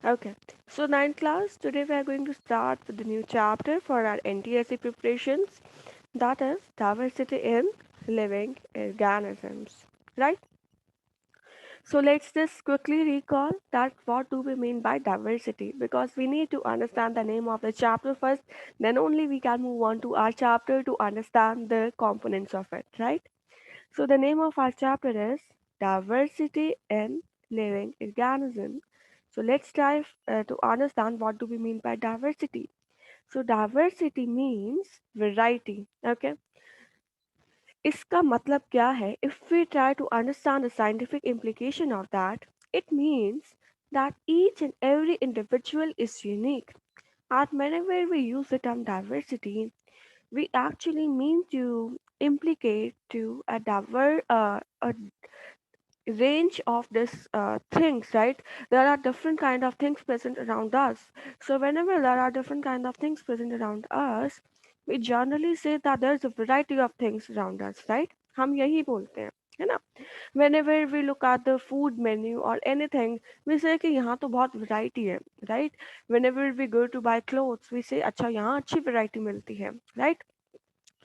Okay, so ninth class, today we are going to start with the new chapter for our NTSC preparations, that is diversity in living organisms, right? So let's just quickly recall that what do we mean by diversity, because we need to understand the name of the chapter first, then only we can move on to our chapter to understand the components of it, right? So the name of our chapter is Diversity in Living Organisms. So let's dive to understand what do we mean by diversity. So diversity means variety. Okay. इसका मतलब क्या है? If we try to understand the scientific implication of that, it means that each and every individual is unique. And whenever we use the term diversity, we actually mean to implicate to a range of this things, right? There are different kind of things present around us. So whenever there are different kind of things present around us, we generally say that there's a variety of things around us, right? हम यही बोलते हैं, है ना? Whenever we look at the food menu or anything, we say कि यहाँ तो बहुत variety है, right? Whenever we go to buy clothes, we say अच्छा यहाँ अच्छी variety मिलती है, right?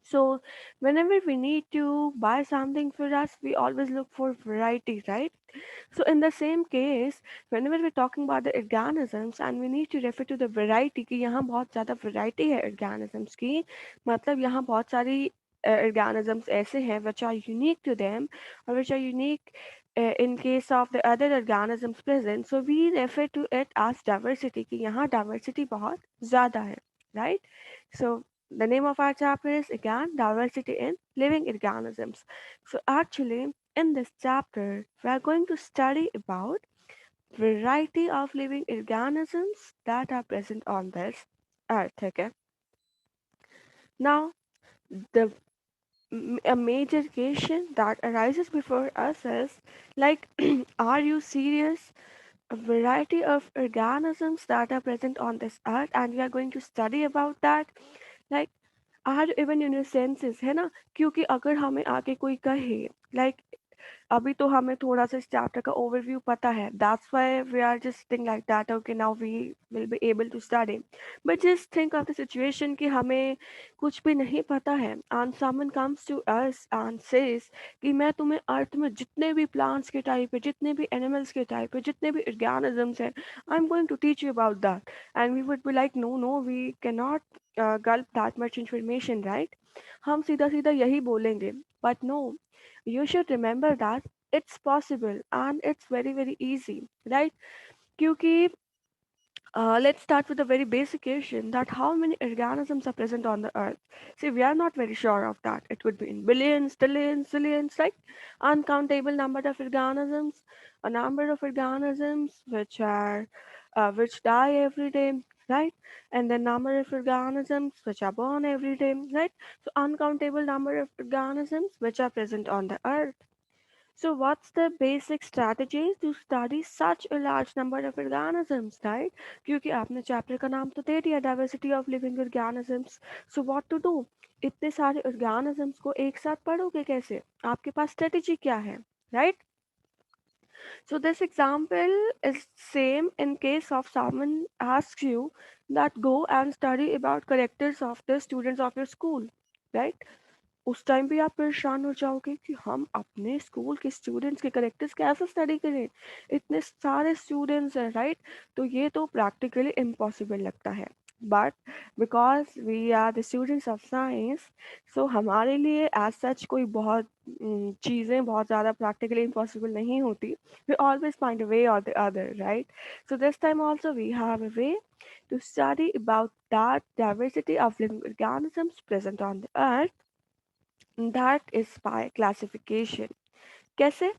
So, whenever we need to buy something for us, we always look for variety, right? So, in the same case, whenever we're talking about the organisms and we need to refer to the variety कि यहाँ बहुत ज़्यादा variety है organisms की, मतलब यहाँ बहुत सारी organisms ऐसे हैं which are unique to them or which are unique in case of the other organisms present. So, we refer to it as diversity कि यहाँ diversity बहुत ज़्यादा है, right? So, the name of our chapter is again diversity in living organisms. So actually in this chapter we are going to study about variety of living organisms that are present on this earth. Okay. Now the a major question that arises before us is like are you serious? A variety of organisms that are present on this earth and we are going to study about that. Like are even in senses है ना, क्योंकि अगर हमें आगे कोई कहे like अभी तो हमें थोड़ा सा इस चैप्टर का ओवरव्यू पता है, that's why we are just think like that okay now we will be able to study, but just think of the situation कि हमें कुछ भी नहीं पता है and someone comes to us and says कि मैं तुम्हें अर्थ में जितने भी प्लांट्स के टाइप है, जितने भी एनिमल्स के टाइप है, जितने भी ऑर्गेनिजम्स हैं, I am going to teach you about that and we would be like no no we can not gulp that much information, right? हम सीधा सीधा यही बोलेंगे, but no, you should remember that it's possible and it's very very easy, right? क्योंकि let's start with a very basic question that how many organisms are present on the earth. See, we are not very sure of that. It would be in billions, trillions, zillions, right? Uncountable number of organisms, a number of organisms which die every day, right? And the number of organisms which are born every day, right? So uncountable number of organisms which are present on the earth. So, what's the basic strategy to study such a large number of organisms, right? क्योंकि आपने chapter का नाम तो दे दिया diversity of living organisms. So what to do? इतने सारे organisms को एक साथ पढ़ोगे कैसे? आपके पास स्ट्रेटेजी क्या है, right? So this example is same in case of someone asks you that go and study about characters of the students of your school, right? उस टाइम भी आप परेशान हो जाओगे कि हम अपने स्कूल के स्टूडेंट्स के करेक्टर्स कैसे स्टडी करें, इतने सारे स्टूडेंट्स हैं, राइट? तो ये तो प्रैक्टिकली इम्पॉसिबल लगता है, but because we are the students of science, so हमारे लिए एज सच कोई बहुत चीज़ें बहुत ज़्यादा प्रैक्टिकली इम्पॉसिबल नहीं होती. We always find a way और the other, right? So this time also we have a way to study about that diversity of living organisms present on the earth, that is by classification. कैसे?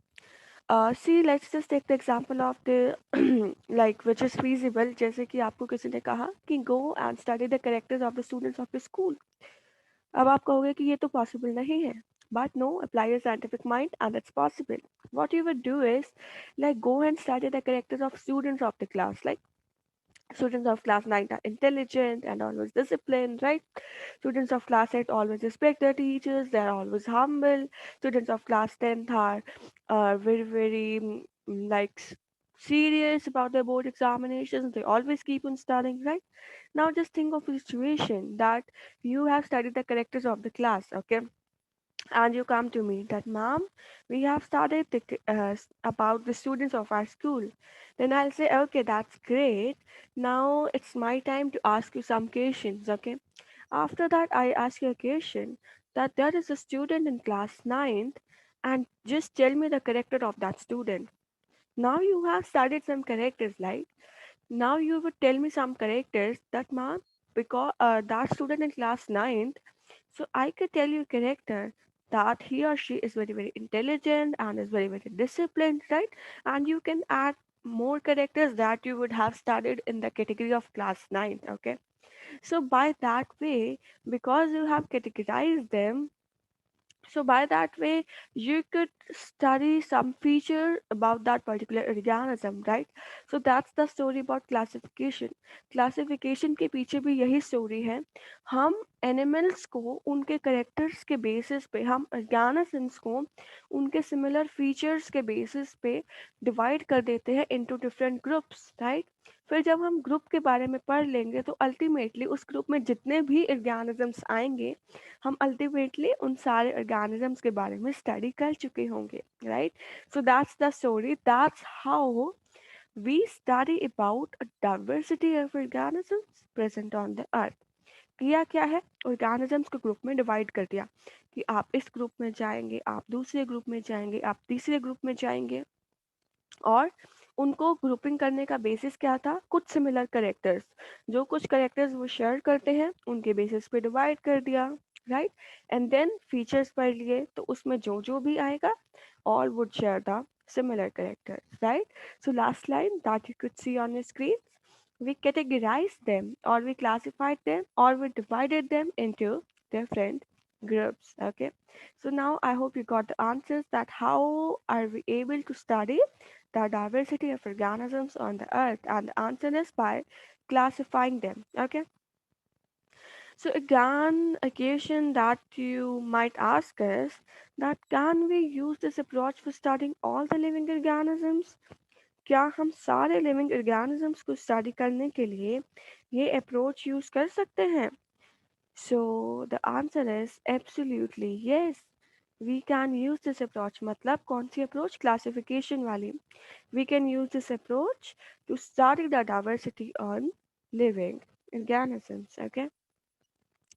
See, let's just take the example of the like which is feasible. जैसे कि आपको किसी ने कहा कि go and study the characters of the students of your school. अब आप कहोगे कि ये तो possible नहीं है. But no, apply your scientific mind and it's possible. What you would do is like go and study the characters of students of the class. Like students of class 9 are intelligent and always disciplined, right? Students of class 8 always respect their teachers, they're always humble. Students of class 10th are very, very serious about their board examinations. They always keep on studying, right? Now just think of a situation that you have studied the characters of the class, okay? And you come to me that, ma'am, we have started about the students of our school. Then I'll say, okay, that's great. Now it's my time to ask you some questions, okay? After that, I ask you a question that there is a student in class ninth, and just tell me the character of that student. Now you have studied some characters, like now you would tell me some characters that, ma'am, because that student in class ninth, so I could tell you character that he or she is very very intelligent and is very very disciplined, right? And you can add more characters that you would have studied in the category of class ninth, okay? So by that way, because you have categorized them, so by that way, you could study some feature about that particular organism, right? So that's the story about classification. Classification के पीछे भी यही story है. हम animals को उनके characters के basis पे, हम organisms को उनके similar features के basis पे divide कर देते हैं into different groups, right? फिर जब हम ग्रुप के बारे में पढ़ लेंगे तो अल्टीमेटली उस ग्रुप में जितने भी ऑर्गेनिजम्स आएंगे, हम अल्टीमेटली उन सारे ऑर्गेनिजम्स के बारे में स्टडी कर चुके होंगे, right? So that's the story, that's how we study about a diversity of organisms present on the earth. किया क्या है, ऑर्गेनिजम्स को ग्रुप में डिवाइड कर दिया कि आप इस ग्रुप में जाएंगे, आप दूसरे ग्रुप में जाएंगे, आप तीसरे ग्रुप में जाएंगे. और उनको ग्रुपिंग करने का बेसिस क्या था, कुछ सिमिलर करेक्टर्स, जो कुछ करेक्टर्स वो शेयर करते हैं उनके बेसिस पे डिवाइड कर दिया, राइट? एंड देन फीचर्स पढ़ लिए तो उसमें जो जो भी आएगा, all would share the similar characters, right? So last line that you could see on your screen, we categorized them or we classified them or we divided them into different groups, okay? So now I hope you got the answers that how are we able to study the diversity of organisms on the earth, and the answer is by classifying them, okay? So again, a question that you might ask is that can we use this approach for studying all the living organisms? क्या हम सारे living organisms को study करने के लिए ये approach use कर सकते हैं? So the answer is absolutely yes, we can use this approach. मतलब कौन सी अप्रोच, क्लासिफिकेशन वाली. we can use this approach to study the diversity on living organisms, okay?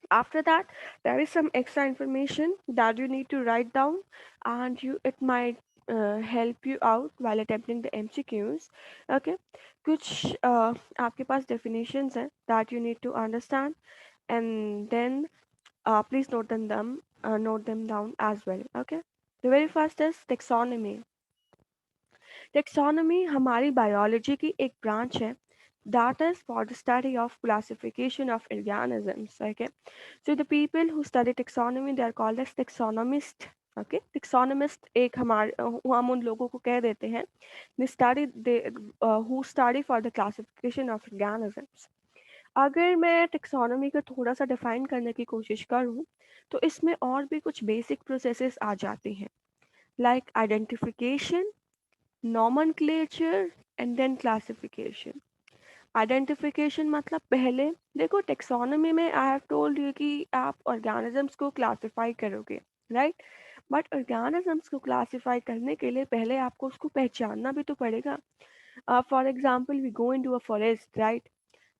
After that, there is some extra information that you need to write down, and you it might help you out while attempting the MCQs, okay? कुछ आपके पास definitions हैं that you need to understand, and then please note them down as well, okay? The very first is taxonomy. Taxonomy हमारी biology की एक branch है that is for the study of classification of organisms, okay? So the people who study taxonomy, they are called as taxonomist, okay? Taxonomist एक हमारे हम उन लोगों को कह देते हैं who study for the classification of organisms. अगर मैं टेक्सोनॉमी को थोड़ा सा डिफाइन करने की कोशिश करूँ तो इसमें और भी कुछ बेसिक प्रोसेसेस आ जाती हैं, like identification, nomenclature and then classification. Identification मतलब पहले देखो टेक्सोनॉमी में आई हैव टोल्ड यू कि आप ऑर्गेनिजम्स को क्लासिफाई करोगे, राइट? बट ऑर्गेनिजम्स को क्लासिफाई करने के लिए पहले आपको उसको पहचानना भी तो पड़ेगा. For example we go into a forest, right?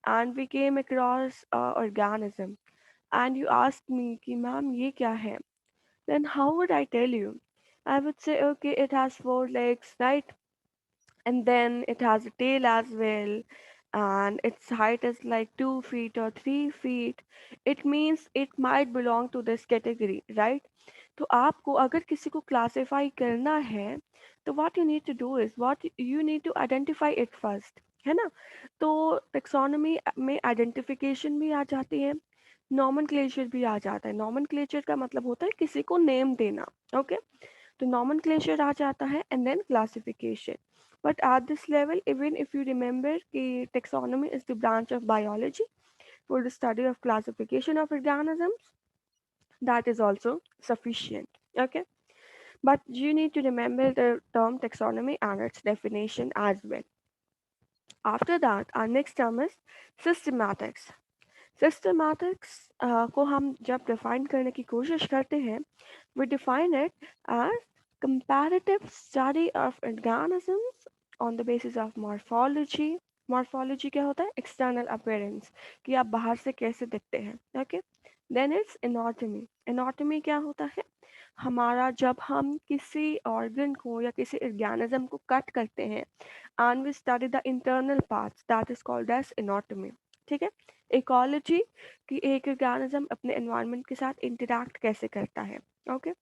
And we came across organism and you ask me कि मैम ये क्या है, then how would I tell you? I would say, okay, it has four legs, right? And then it has a tail as well, and its height is like 2 feet or 3 feet. It means it might belong to this category, right? तो आपको अगर किसी को classify करना है तो what you need to do is what you need to identify it first, है ना? तो टेक्सोनॉमी में आइडेंटिफिकेशन भी आ जाती है, नॉमेनक्लेचर भी आ जाता है. नॉमेनक्लेचर का मतलब होता है किसी को नेम देना, ओके? तो nomenclature आ जाता है and then classification. But at this level, even if you remember कि taxonomy is the branch of biology for the study of classification of organisms, that is also sufficient. Okay, but you need to remember the term taxonomy and its definition as well. After that, our next term is systematics. Systematics को हम जब define करने की कोशिश करते हैं, we define it as comparative study of organisms on the basis of morphology. Morphology क्या होता है? एक्सटर्नल अपीयरेंस, कि आप बाहर से कैसे दिखते हैं. Okay. Then it's anatomy. Anatomy क्या होता है? हमारा जब हम किसी ऑर्गन को या किसी ऑर्गेनिज्म को कट करते हैं and we study the internal parts, that is called as anatomy. ठीक है. इकोलॉजी, कि एक ऑर्गेनिज्म अपने एनवायरनमेंट के साथ इंटरैक्ट कैसे करता है. ओके.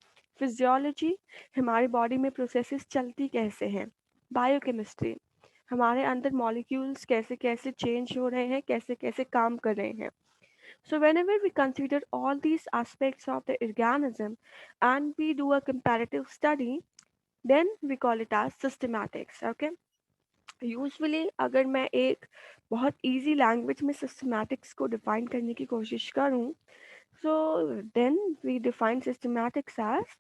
फिजियोलॉजी, हमारी बॉडी में प्रोसेसेस चलती कैसे हैं. बायोकेमिस्ट्री, हमारे अंदर मॉलिक्यूल्स कैसे कैसे चेंज हो रहे हैं, कैसे कैसे काम कर रहे हैं. So whenever we consider all these aspects of the organism and we do a comparative study, then we call it as systematics. Okay. Usually अगर मैं एक बहुत इजी लैंग्वेज में सिस्टमैटिक्स को डिफाइन करने की कोशिश करूं, so then we define systematics as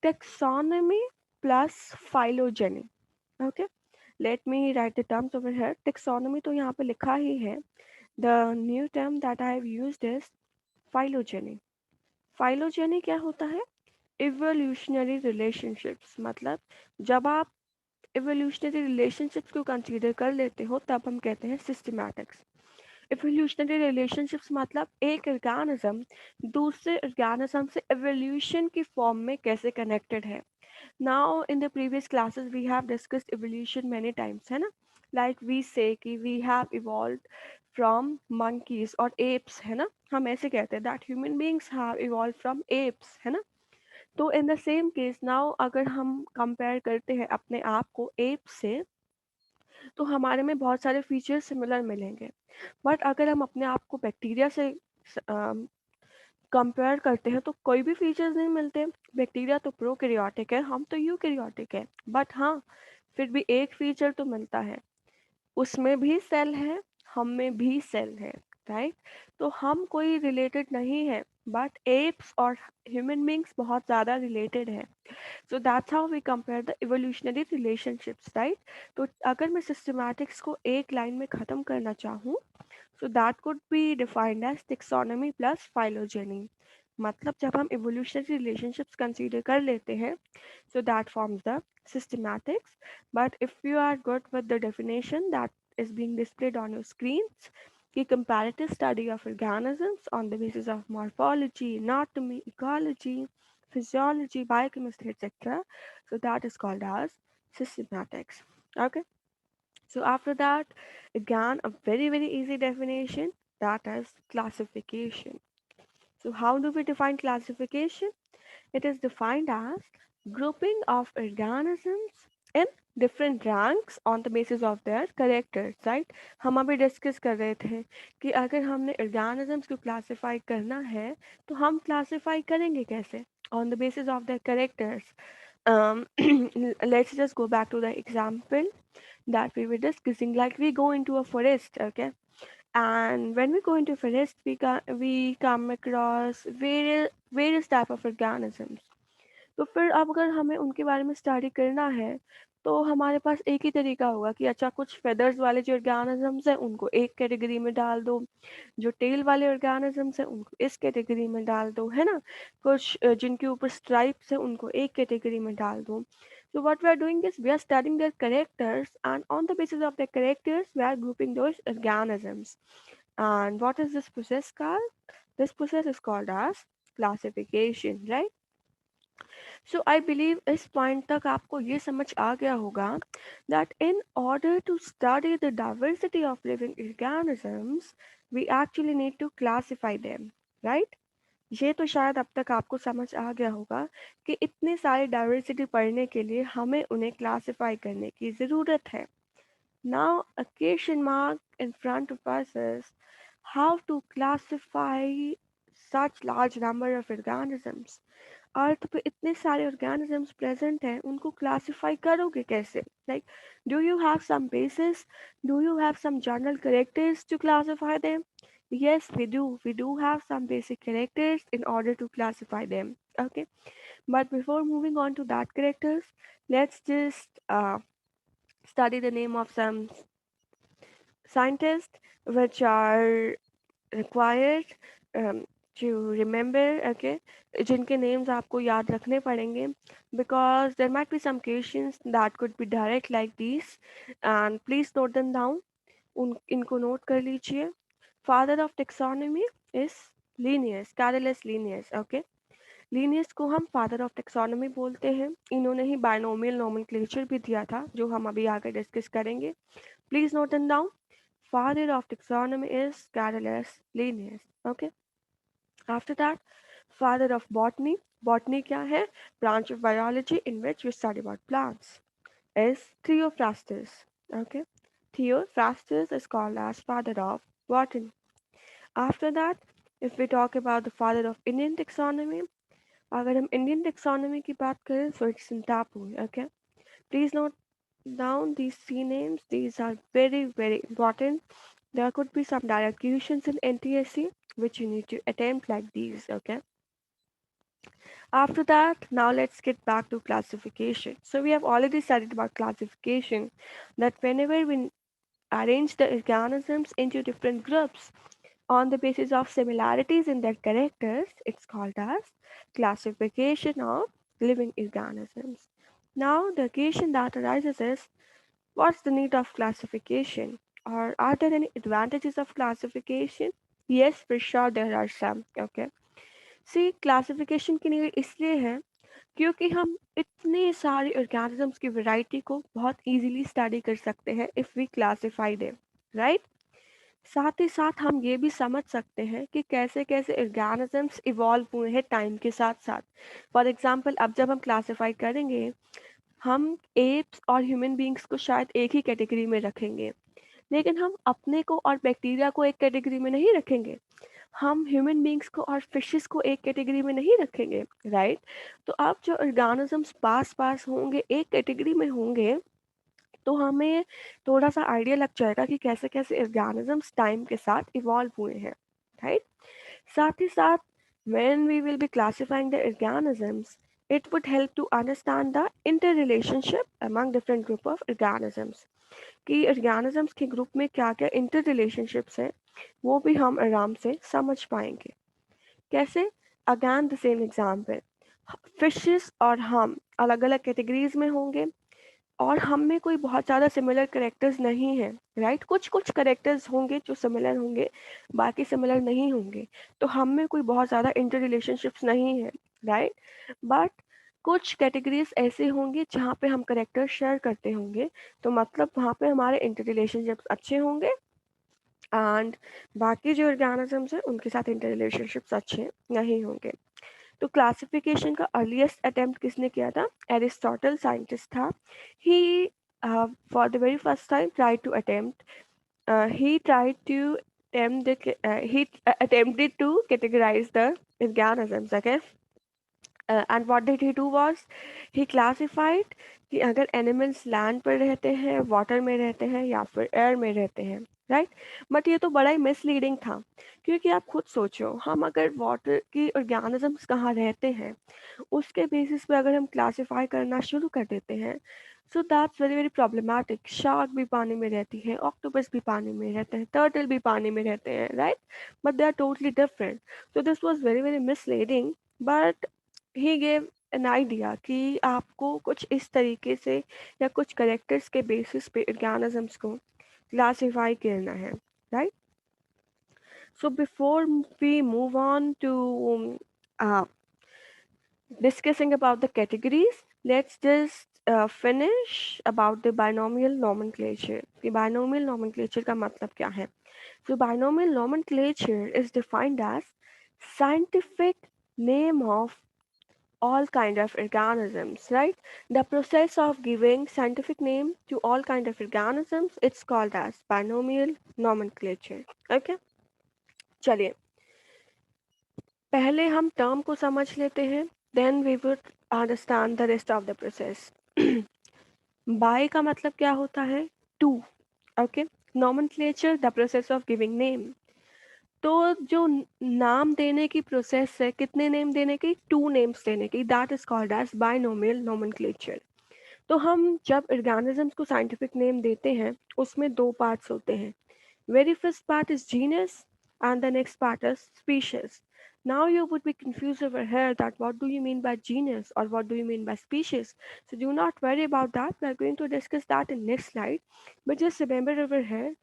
taxonomy plus phylogeny. Okay. Let me write the terms over here. Taxonomy तो यहाँ पे लिखा ही है. The new term that I have used is phylogeny. Phylogeny क्या होता है? Evolutionary relationships. मतलब जब आप इवोल्यूशनरी रिलेशनशिप्स को कंसीडर कर लेते हो तब हम कहते हैं सिस्टमैटिक्स. इवोल्यूशनरी रिलेशनशिप्स मतलब एक ऑर्गेनिज्म दूसरे ऑर्गेनिज्म से इवोल्यूशन की फॉर्म में कैसे कनेक्टेड है. Now in the previous classes we have discussed evolution many times, है ना. लाइक वी से कि we have evolved from monkeys और एप्स, है ना. हम ऐसे कहते हैं that human beings have evolve from apes, है ना. तो in the same case now अगर हम कंपेयर करते हैं अपने आप को एप से, तो हमारे में बहुत सारे फीचर्स सिमिलर मिलेंगे. बट अगर हम अपने आप को बैक्टीरिया से कंपेयर करते हैं तो कोई भी फीचर्स नहीं मिलते. बैक्टीरिया तो प्रोकैरियोटिक है, हम तो यूकैरियोटिक है. बट हाँ, फिर भी एक फीचर तो मिलता है, उसमें भी सेल है, हम में भी सेल है. राइट. तो हम कोई रिलेटेड नहीं है, बट एप्स और ह्यूमन बींग्स बहुत ज़्यादा रिलेटेड है. So that's how we compare the evolutionary relationships. Right. तो अगर मैं सिस्टमैटिक्स को एक लाइन में ख़त्म करना चाहूँ, so that could be defined as taxonomy plus phylogeny. मतलब जब हम इवोल्यूशनरी रिलेशनशिप्स कंसीडर कर लेते हैं, so that forms the systematics. But if you are good with the definition that is being displayed on your screens, the comparative study of organisms on the basis of morphology, anatomy, ecology, physiology, biochemistry, etc. So that is called as systematics. Okay. So after that, again a very very easy definition, that is classification. So how do we define classification? It is defined as grouping of organisms in different ranks on the basis of their characters. Right. हम अभी discuss कर रहे थे कि अगर हमने organisms को classify करना है तो हम क्लासीफाई करेंगे कैसे? On the basis of their characters. um, let's just go back to the example that we were discussing. Like we go into a forest, okay, and when we go into forest we come across various type of organisms. तो फिर अब अगर हमें उनके बारे में study करना है तो हमारे पास एक ही तरीका होगा कि अच्छा कुछ फेदर्स वाले जो ऑर्गेनिजम्स हैं उनको एक कैटेगरी में डाल दो, जो टेल वाले ऑर्गेनिजम्स हैं उनको इस कैटेगरी में डाल दो, है ना. कुछ जिनके ऊपर स्ट्राइप्स हैं उनको एक कैटेगरी में डाल दो. So what we are doing is we are studying their characters, and on the basis of their characters we are grouping those organisms. And what is this process called? This process is called as classification, right? So I believe इस point तक आपको ये समझ आ गया होगा that in order to study the diversity of living organisms we actually need to classify them. Right. ये तो शायद अब तक आपको समझ आ गया होगा कि इतने सारे डाइवर्सिटी पढ़ने के लिए हमें उन्हें क्लासिफाई करने की ज़रूरत है. Now a question mark in front of us is how to classify such large number of organisms. Earth पे इतने सारे ऑर्गेनिजम्स प्रेजेंट हैं, उनको क्लासिफाई करोगे कैसे? Like do you have some basis, do you have some general characters to classify them? Yes, we do have some basic characters in order to classify them. Okay, but before moving on to that characters, let's just study the name of some scientists which are required to remember, okay, जिनके names आपको याद रखने पड़ेंगे, because there might be some questions that could be direct like these, and please note them down. उन इनको note कर लीजिए. Father of taxonomy is Linnaeus, Carolus Linnaeus, okay. Linnaeus को हम फादर ऑफ टेक्सोनॉमी बोलते हैं. इन्होंने ही बायनोमियल नोमेनक्लेचर भी दिया था, जो हम अभी आगे डिस्कस करेंगे. Please note them down. Father of taxonomy is Carolus Linnaeus. Okay. After that, father of botany. Botany क्या है? Branch of biology in which we study about plants. Is Theophrastus. Okay. Theophrastus is called as father of botany. After that, if we talk about the father of Indian taxonomy, अगर हम Indian taxonomy की बात करें, so it's in Tapu. Okay. Please note down these three names. These are very, very important. There could be some direct questions in NTSC which you need to attempt like these, okay? After that, now let's get back to classification. So we have already studied about classification, that whenever we arrange the organisms into different groups on the basis of similarities in their characters, it's called as classification of living organisms. Now the question that arises is, what's the need of classification? Or are there any advantages of classification? Yes, for sure there are some. Okay. See, classification की need इसलिए है क्योंकि हम इतने सारे organisms की variety को बहुत easily स्टडी कर सकते हैं if we classify them, right? साथ ही साथ हम ये भी समझ सकते हैं कि कैसे कैसे organisms इवॉल्व हुए हैं टाइम के साथ साथ. फॉर एग्जाम्पल, अब जब हम क्लासीफाई करेंगे, हम एप्स और ह्यूमन बींग्स को शायद एक ही कैटेगरी में रखेंगे, लेकिन हम अपने को और बैक्टीरिया को एक कैटेगरी में नहीं रखेंगे. हम ह्यूमन बींग्स को और फिशेस को एक कैटेगरी में नहीं रखेंगे, राइट? तो अब जो ऑर्गेनिजम्स पास पास होंगे, एक कैटेगरी में होंगे, तो हमें थोड़ा सा आइडिया लग जाएगा कि कैसे कैसे ऑर्गेनिजम्स टाइम के साथ इवॉल्व हुए हैं, राइट? साथ ही साथ, when we will be classifying the organisms, it would help to understand the interrelationship among different group of organisms. कि ऑर्गेनिजम्स के ग्रुप में क्या क्या इंटर रिलेशनशिप्स हैं, वो भी हम आराम से समझ पाएंगे. कैसे? Again the same example, fishes और हम अलग अलग कैटेगरीज में होंगे, और हम में कोई बहुत ज़्यादा सिमिलर करेक्टर्स नहीं है, राइट? कुछ कुछ करेक्टर्स होंगे जो सिमिलर होंगे, बाकी सिमिलर नहीं होंगे. तो हम में कोई बहुत ज़्यादा इंटर रिलेशनशिप्स नहीं है, राइट? बट कुछ कैटेगरीज ऐसे होंगे जहाँ पे हम करेक्टर शेयर करते होंगे, तो मतलब वहाँ पे हमारे इंटर रिलेशनशिप्स अच्छे होंगे, एंड बाकी जो ऑर्गेनिजम्स हैं उनके साथ इंटर रिलेशनशिप्स अच्छे नहीं होंगे. तो क्लासिफिकेशन का अर्लीस्ट अटेम्प्ट किसने किया था? एरिस्टोटल साइंटिस्ट था. He for the very first time try to attempt he tried to he attempted to categorize the organisms, okay. And what did he do was, he classified कि अगर animals land पर रहते हैं, water में रहते हैं, या फिर एयर में रहते हैं, राइट? बट ये तो बड़ा ही मिसलीडिंग था, क्योंकि आप खुद सोचो, हम अगर वाटर की ऑर्गेनिजम्स कहाँ रहते हैं उसके बेसिस पे अगर हम क्लासिफाई करना शुरू कर देते हैं, so that's very very problematic. Shark भी पानी में रहती है, ऑक्टोपस भी पानी में रहते हैं, टर्टल भी पानी में रहते हैं, right? But they are totally different. So this was very very misleading, but he gave an idea कि आपको कुछ इस तरीके से या कुछ करेक्टर्स के बेसिस पे ऑर्गेनिजम्स को क्लासिफाई करना है, right? So before we move on to discussing about the categories, let's just finish about the binomial nomenclature. कि binomial nomenclature का मतलब क्या है? So binomial nomenclature is defined as scientific name of all kind of organisms, right? The process of giving scientific name to all kind of organisms, it's called as binomial nomenclature. Okay? चलिए, पहले हम term को समझ लेते हैं, then we would understand the rest of the process. Bi का मतलब क्या होता है? Two. Okay. Nomenclature, the process of giving name. तो जो नाम देने की प्रोसेस है, कितने नेम देने की? टू नेम्स देने की, that is called as binomial nomenclature. तो हम जब ऑर्गेनिजम्स को साइंटिफिक नेम देते हैं, उसमें दो पार्ट्स होते हैं. Very first part is genus and the next part is species. Now you would be confused over here that what do you mean by genus or what do you mean by species. So do not worry about that. We are going to discuss that in next slide. But just remember over here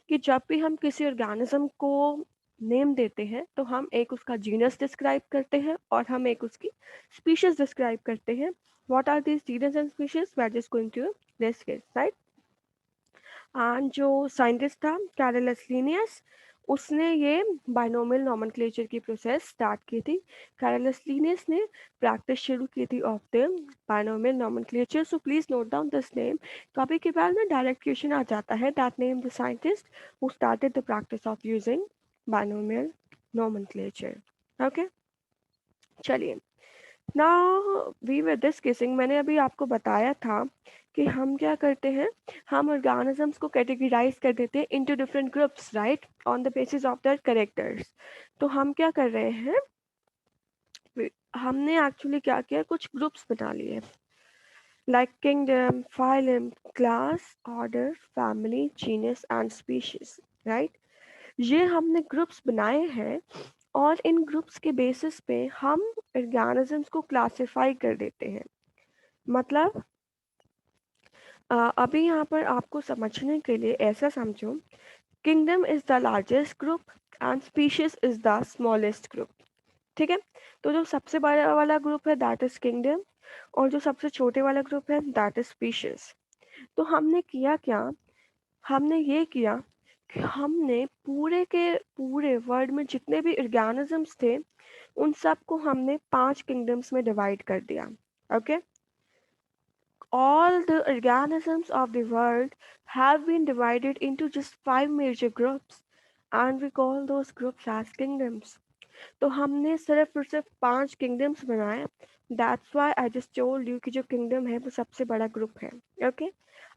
कि जब भी हम किसी organism को name देते हैं तो हम एक उसका जीनस डिस्क्राइब करते हैं और हम एक उसकी स्पीशीज डिस्क्राइब करते हैं. What are these genus and species? We are just going to discuss, right? And जो साइंटिस्ट था कैरलस लीनियस उसने ये बाइनोमियल नोमेनक्लेचर की प्रोसेस स्टार्ट की थी. कैरलस लीनियस ने प्रैक्टिस शुरू की थी of the binomial nomenclature. So please note down this name. कभी के बाद ना डायरेक्ट क्वेश्चन आ जाता है that name the scientist who started the practice of using binomial nomenclature. Okay, चलिए. नाउ वी वर डिस्कसिंग, मैंने अभी आपको बताया था कि हम क्या करते हैं, हम ऑर्गेनिजम्स को कैटेगराइज कर देते हैं into different groups, right, on the basis of their characters. तो हम क्या कर रहे हैं, हमने एक्चुअली क्या किया, कुछ ग्रुप्स बना लिए like kingdom, phylum, class, order, family, genus and species, right. ये हमने ग्रुप्स बनाए हैं और इन ग्रुप्स के बेसिस पे हम ऑर्गेनिजम्स को क्लासिफाई कर देते हैं. मतलब अभी यहाँ पर आपको समझने के लिए ऐसा समझो, kingdom is the largest group and species is the smallest group. ठीक है, तो जो सबसे बड़ा वाला ग्रुप है दैट इज किंगडम और जो सबसे छोटे वाला ग्रुप है दैट इज स्पीशीज. तो हमने किया क्या, हमने ये किया कि हमने पूरे के पूरे वर्ल्ड में जितने भी ऑर्गेनिजम्स थे उन सबको हमने 5 किंगडम्स में डिवाइड कर दिया. Okay, all the organisms of the world have been divided into just 5 major groups and we call those groups as kingdoms. तो हमने सिर्फ और सिर्फ 5 किंगडम्स बनाए. That's why I just told you कि जो किंगडम है वो सबसे बड़ा ग्रुप है. Okay,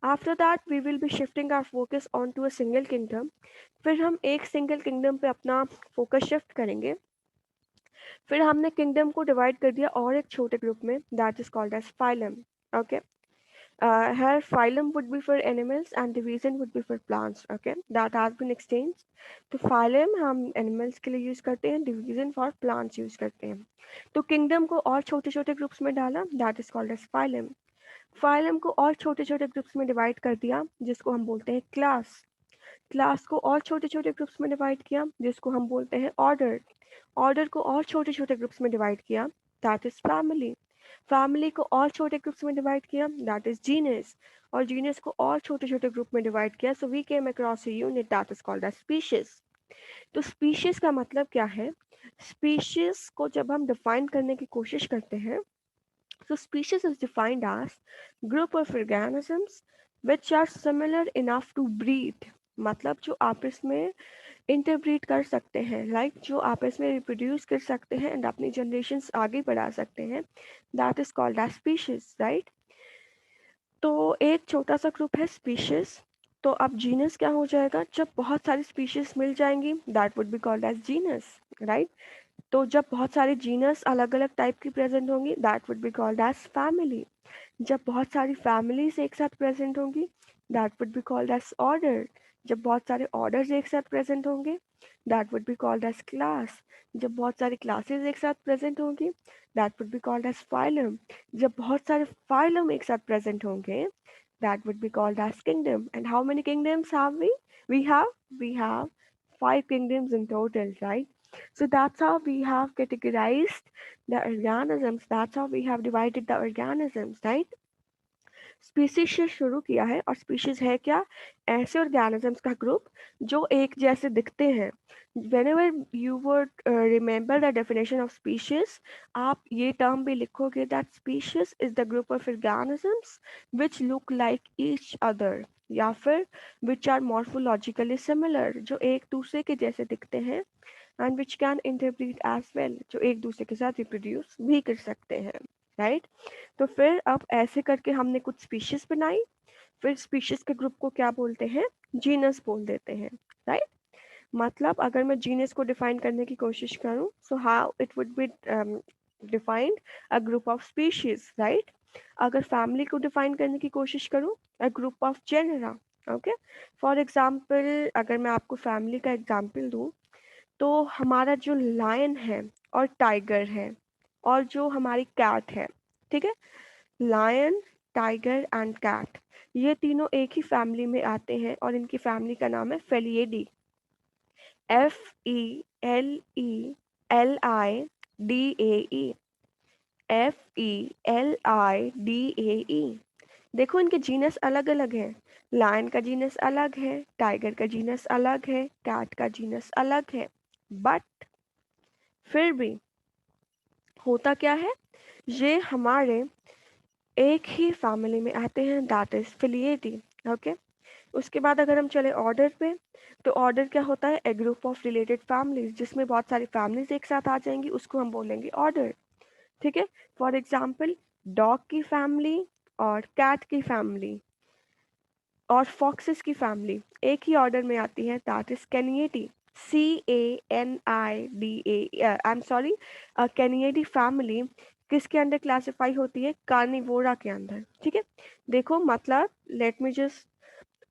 after that we will be shifting our focus on to a single kingdom. फिर हम एक सिंगल किंगडम पे अपना फोकस शिफ्ट करेंगे. फिर हमने किंगडम को डिवाइड कर दिया और एक छोटे ग्रुप में that is called as phylum. Okay, here phylum would be for animals and division would be for plants. Okay, that has been exchanged. तो phylum हम animals के लिए यूज करते हैं, division for plants यूज करते हैं. तो kingdom को और छोटे छोटे ग्रुप्स में डाला, that is called as phylum. phylum को और छोटे छोटे ग्रुप्स में डिवाइड कर दिया जिसको हम बोलते हैं क्लास. क्लास को और छोटे छोटे ग्रुप्स में डिवाइड किया जिसको हम बोलते हैं ऑर्डर. ऑर्डर को और छोटे छोटे ग्रुप्स में डिवाइड किया, दैट इज फैमिली. फैमिली को और छोटे ग्रुप्स में डिवाइड किया, दैट इज जीनस. और जीनस को और छोटे छोटे ग्रुप में डिवाइड किया, so we came across a unit that is called as species. तो स्पीशीज का मतलब क्या है, स्पीशीज को जब हम डिफाइन करने की कोशिश करते हैं, so species is defined as group of organisms which are similar enough to breed. मतलब जो आपस में इंटरब्रीड कर सकते हैं, लाइक जो आपस में रिप्रोड्यूस कर सकते हैं एंड अपनी जनरेशन्स आगे बढ़ा सकते हैं, that is called as species, right. तो एक छोटा सा ग्रुप है स्पीशीज. तो अब जीनस क्या हो जाएगा, जब बहुत सारी स्पीशीज मिल जाएंगी that would be called as genus, right. तो जब बहुत सारी जीनस अलग अलग टाइप की प्रेजेंट होंगी that would be called as family. जब बहुत सारी फैमिलीज एक साथ प्रेजेंट होंगी that would be called as order. जब बहुत सारे ऑर्डर्स एक साथ प्रेजेंट होंगे that would be called as class. जब बहुत सारी क्लासेस एक साथ प्रेजेंट होंगी that would be called as phylum. जब बहुत सारे फाइलम एक साथ प्रेजेंट होंगे that would be called as kingdom. And how many kingdoms have we? We have 5 kingdoms in total, right? So that's how we have categorized the organisms. That's how we have divided the organisms, right? Species से शुरू किया है और species है क्या, ऐसे organisms का group जो एक जैसे दिखते हैं. whenever you would remember the definition of species, आप ये टर्म भी लिखोगे that species is the group of organisms which look like each other या फिर which are morphologically similar, जो एक दूसरे के जैसे दिखते हैं and which can interbreed as well, जो एक दूसरे के साथ रिप्रोड्यूस भी कर सकते हैं, राइट. तो फिर अब ऐसे करके हमने कुछ स्पीशीज बनाई. फिर स्पीशीज के ग्रुप को क्या बोलते हैं, जीनस बोल देते हैं, राइट. मतलब अगर मैं जीनस को डिफाइन करने की कोशिश करूं, so how it would be defined a group of species, right. अगर फैमिली को डिफाइन करने की कोशिश करूं, a group of genera. Okay. For example अगर मैं आपको फैमिली का एग्जाम्पल दूँ तो हमारा जो लायन है और टाइगर है और जो हमारी कैट है, ठीक है, लायन, टाइगर एंड कैट, ये तीनों एक ही फैमिली में आते हैं और इनकी फैमिली का नाम है फेलिएडी। FELIDAE, FELIDAE। देखो इनके जीनस अलग अलग हैं। लायन का जीनस अलग है, टाइगर का जीनस अलग है, कैट का जीनस अलग है, बट फिर भी होता क्या है, ये हमारे एक ही फैमिली में आते हैं, दैट इज फिलिएटी। ओके। उसके बाद अगर हम चले ऑर्डर पे, तो ऑर्डर क्या होता है, ए ग्रुप ऑफ रिलेटेड फैमिलीज, जिसमें बहुत सारी फैमिलीज एक साथ आ जाएंगी, उसको हम बोलेंगे ऑर्डर। ठीक है। फॉर एग्जाम्पल डॉग की फैमिली और कैट की फैमिली और फॉक्सेस की फैमिली एक ही ऑर्डर में आती है, that is Canidae. CANIDA, I am sorry, Canidae family किसके अंदर क्लासिफाई होती है, कार्निवोरा के अंदर। ठीक है। देखो मतलब let me just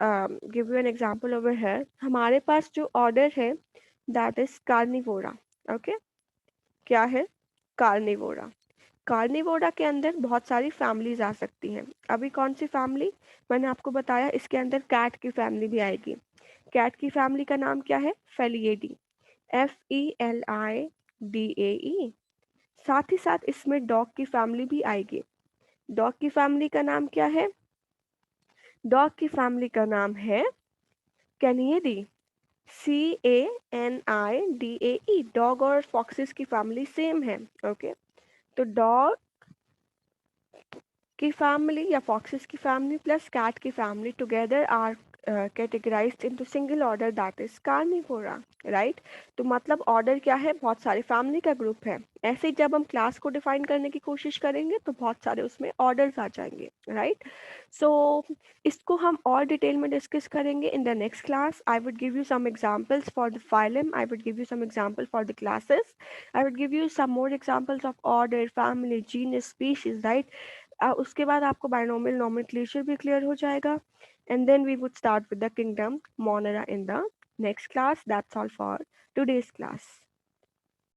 give you an example over here. हमारे पास जो ऑर्डर है दैट इज कार्निवोरा। ओके। क्या है, कार्निवोरा। कार्निवोरा के अंदर बहुत सारी फैमिलीज आ सकती हैं। अभी कौन सी फैमिली, मैंने आपको बताया इसके अंदर कैट की फैमिली भी आएगी। कैट की फैमिली का नाम क्या है, फेलिएडी, FELIDAE। साथ ही साथ इसमें डॉग की फैमिली भी आएगी। डॉग की फैमिली का नाम क्या है, डॉग की फैमिली का नाम है कैनियडी, CANIDAE। डॉग और फॉक्सेस की फैमिली सेम है। ओके। तो डॉग की फैमिली या फॉक्सेस की फैमिली प्लस कैट की family together are categorized into single order, that is carnivora, right. तो मतलब ऑर्डर क्या है, बहुत सारे फैमिली का ग्रुप है। ऐसे ही जब हम क्लास को डिफाइन करने की कोशिश करेंगे तो बहुत सारे उसमें ऑर्डर्स आ जाएंगे, राइट। सो इसको हम और डिटेल में डिस्कस करेंगे in the next class. I would give you some examples for the phylum, I would give you some example for the classes, I would give you some more examples of order, family, genus, species, right. उसके बाद आपको binomial nomenclature भी clear हो जाएगा, and then we would start with the kingdom Monera in the next class. That's all for today's class.